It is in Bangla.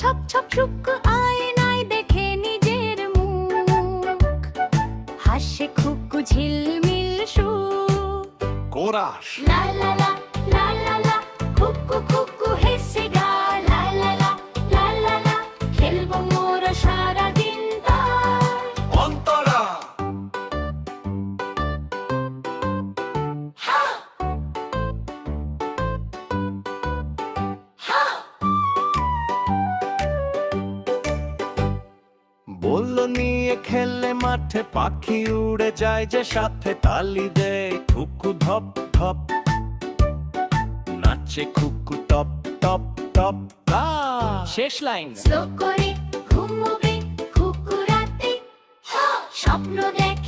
ছপ ছপ শুক্কু আয়নায় দেখে নিজের মুখ, হাসে খুকু ঝিলমিল সুখ। কোরাস লা লা লা লা লা লা, খুকু খুকু হেসে গা, লা লা লা লা লা লা, খেলবো মোরা সারাদিন তাই। অন্তরা বললো নিয়ে খেললে মাঠে পাখি উড়ে যায় যে সাথে তালি দেয় খুকু ধপ ধপ, নাচে খুকু টপ টপ টপ তা। শেষ লাইন। স্লো করে ঘুমোবে খুকু রাতে, স্বপ্ন দেখে